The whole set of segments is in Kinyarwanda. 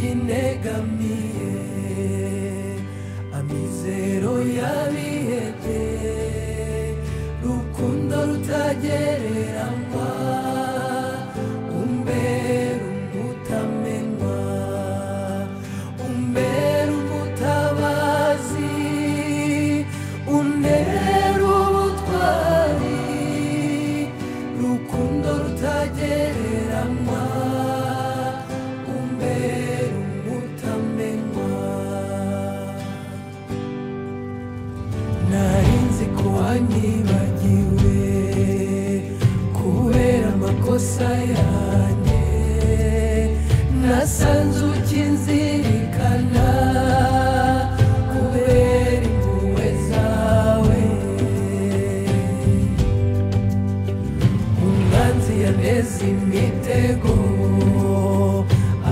inkingi negamiye amizero yabihebye rukundo rutagereranywa umbera umutamenwa umbera umutabazi untera ubutwari rukundo rutagereranywa umbera umutamenwa narinzi ko wanyibagiwe kubera amakosa yanjye nasanze ukinzirikana kubera impuhwe zawe umwanzi yaneze imitego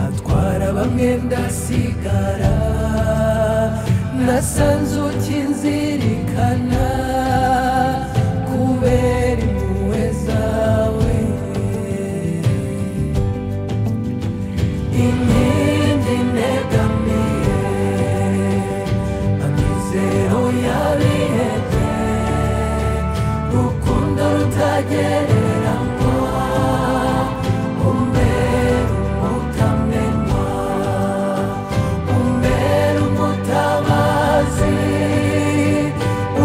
atwara bamwe ndasigara nasanze ukinzirikana kubera impuhwe zawe inkingi negamiye amizero yabihebye rukundo rutagereranywa umbera umutamenwa umbera umutabazi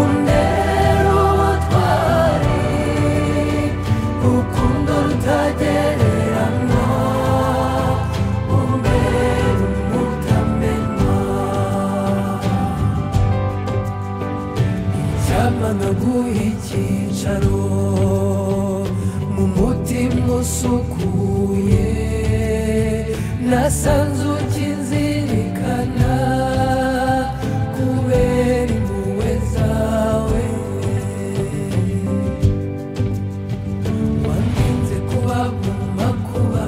untera ubutwari rukundo rutagereranywa umbera umutamenwa icyampa nkaguha icyicaro mu mutima usukuye nasanze ukinzirikana kubera impuhwe zawe wandinze kuba mu makuba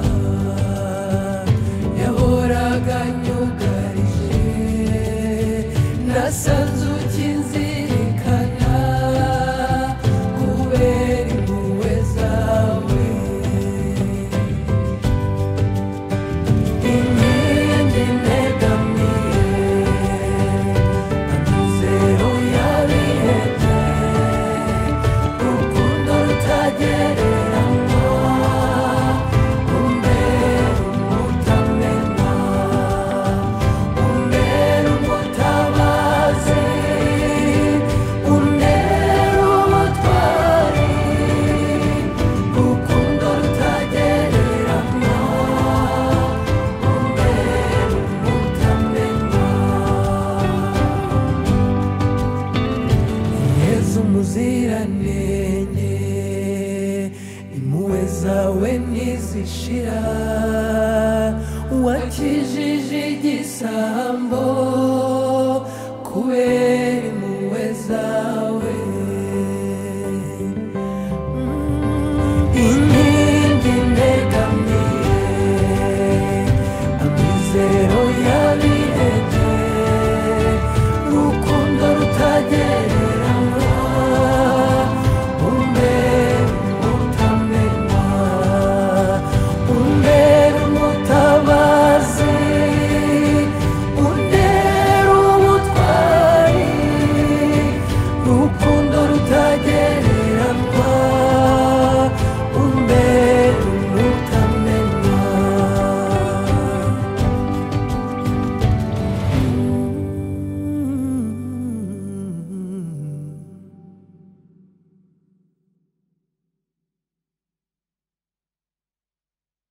yahoraga anyugarije nasanze ukinzirikana kubera impuhwe zawe inkingi negamiye amizero yabihebye rukundo rutagereranywa umbera umutamenwa umbera umutabazi untera ubutwari rukundo rutagereranywa umbera umutamenwa Yezu umuziranenge impuhwe zawe ntizishira wakijije igisambo